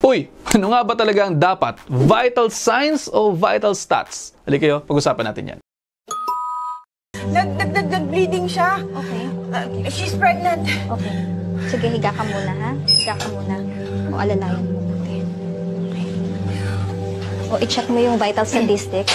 Uy, ano nga ba talaga ang dapat? Vital signs o vital stats? Halika kayo, pag-usapan natin yan. Nag-bleeding siya. Okay. She's pregnant. Okay. Sige, higa ka muna, ha? Higa ka muna. O, alalayan mo natin. Okay. O, i-check mo yung vital statistics.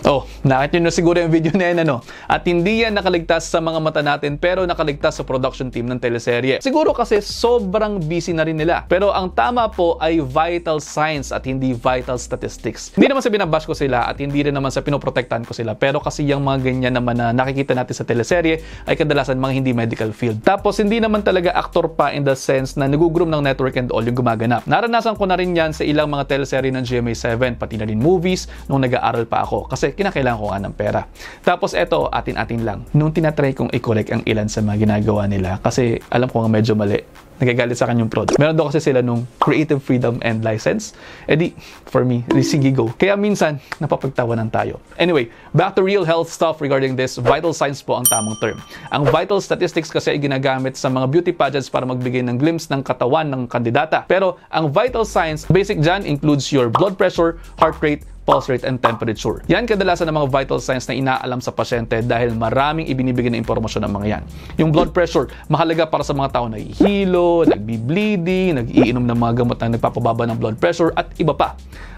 Oh, nakita nyo na siguro yung video na yan, ano? At hindi yan nakaligtas sa mga mata natin, pero nakaligtas sa production team ng teleserye. Siguro kasi sobrang busy na rin nila. Pero ang tama po ay vital signs at hindi vital statistics. Hindi naman sa binabash ko sila at hindi rin naman sa pinoprotektahan ko sila. Pero kasi yung mga ganyan naman na nakikita natin sa teleserye ay kadalasan mga hindi medical field. Tapos hindi naman talaga actor pa in the sense na nagugroom ng network and all yung gumaganap. Naranasan ko na rin yan sa ilang mga teleserye ng GMA7, pati na rin movies nung nag-aaral pa ako. Kasi kinakailangan ko nga ng pera. Tapos eto, atin-atin lang. Nung tinatry kong i-correct ang ilan sa mga ginagawa nila, kasi alam ko nga medyo mali, nagagalit sa kanyang product. Meron daw kasi sila nung creative freedom and license. For me, sige go. Kaya minsan, napapagtawanan tayo. Anyway, back to real health stuff regarding this. Vital signs po ang tamang term. Ang vital statistics kasi ay ginagamit sa mga beauty pageants para magbigay ng glimpse ng katawan ng kandidata. Pero ang vital signs, basic dyan, includes your blood pressure, heart rate, pulse rate, and temperature. Yan kadalasan ng mga vital signs na inaalam sa pasyente dahil maraming ibinibigay na impormasyon ng mga yan. Yung blood pressure, mahalaga para sa mga tao na nahihilo, nagbi-bleeding, nag-iinom ng mga gamot na nagpapababa ng blood pressure, at iba pa.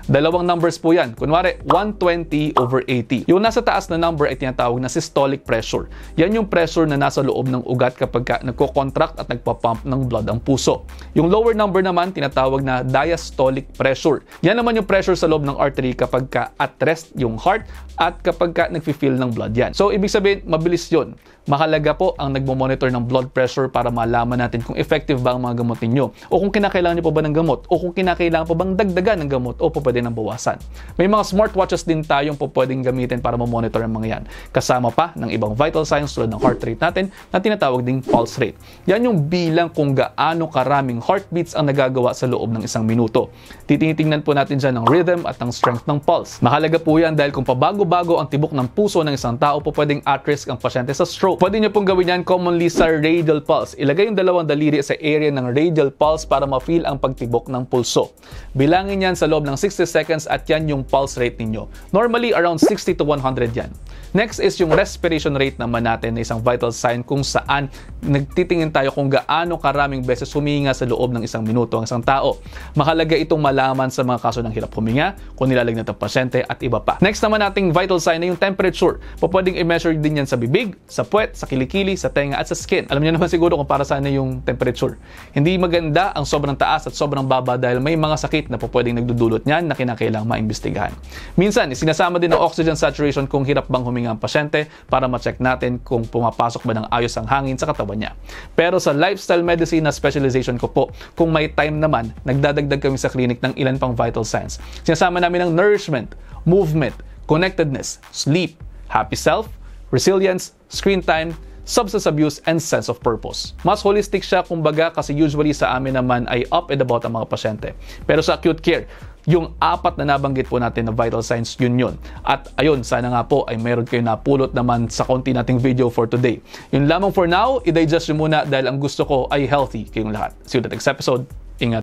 Dalawang numbers po yan. Kunwari, 120/80. Yung nasa taas na number ay tinatawag na systolic pressure. Yan yung pressure na nasa loob ng ugat kapag nagko-contract at nagpa-pump ng blood ang puso. Yung lower number naman, tinatawag na diastolic pressure. Yan naman yung pressure sa loob ng artery kapag at rest yung heart at kapag nag-feel ng blood yan. So, ibig sabihin, mabilis yun. Mahalaga po ang nagmo-monitor ng blood pressure para malaman natin kung effective ba ang mga gamot ninyo, o kung kinakailangan nyo pa ba ng gamot, o kung kinakailangan pa bang dagdagan ng gamot, o pa pwede ng bawasan. May mga smartwatches din tayong po pwedeng gamitin para ma-monitor ang mga yan. Kasama pa ng ibang vital signs tulad ng heart rate natin na tinatawag ding pulse rate. Yan yung bilang kung gaano karaming heartbeats ang nagagawa sa loob ng isang minuto. Titingnan po natin dyan ng rhythm at ng strength ng pulse. Mahalaga po yan dahil kung pabago-bago ang tibok ng puso ng isang tao, po pwedeng at risk ang pasyente sa stroke. Pwede nyo pong gawin yan commonly sa radial pulse. Ilagay yung dalawang daliri sa area ng radial pulse para ma-feel ang pagtibok ng pulso. Bilangin yan sa loob ng 60 seconds at yan yung pulse rate ninyo. Normally, around 60 to 100 yan. Next is yung respiration rate naman natin na isang vital sign kung saan nagtitingin tayo kung gaano karaming beses huminga sa loob ng isang minuto ang isang tao. Mahalaga itong malaman sa mga kaso ng hirap huminga, kung nilalagnat ang pasyente at iba pa. Next naman nating vital sign na yung temperature. Pwedeng i-measure din yan sa bibig, sa puwet, sa kilikili, sa tenga at sa skin. Alam niyo naman siguro kung para saan yung temperature. Hindi maganda ang sobrang taas at sobrang baba dahil may mga sakit na pwedeng nagdudulot niyan na kinakailangang maimbestigahan. Minsan, sinasama din ang oxygen saturation kung hirap bang huminga ang pasyente para ma-check natin kung pumapasok ba ng ayos ang hangin sa katawan niya. Pero sa lifestyle medicine na specialization ko po, kung may time naman, nagdadagdag kami sa clinic ng ilan pang vital signs. Sinasama namin ang nourishment, movement, connectedness, sleep, happy self, resilience, screen time, substance abuse, and sense of purpose. Mas holistic siya kumbaga kasi usually sa amin naman ay up and about ang mga pasyente. Pero sa acute care, yung apat na nabanggit po natin na vital signs, yun. At ayun, sana nga po ay meron kayo napulot naman sa konti nating video for today. Yun lamang for now, i-digest nyo muna dahil ang gusto ko ay healthy kayong lahat. See you in the next episode.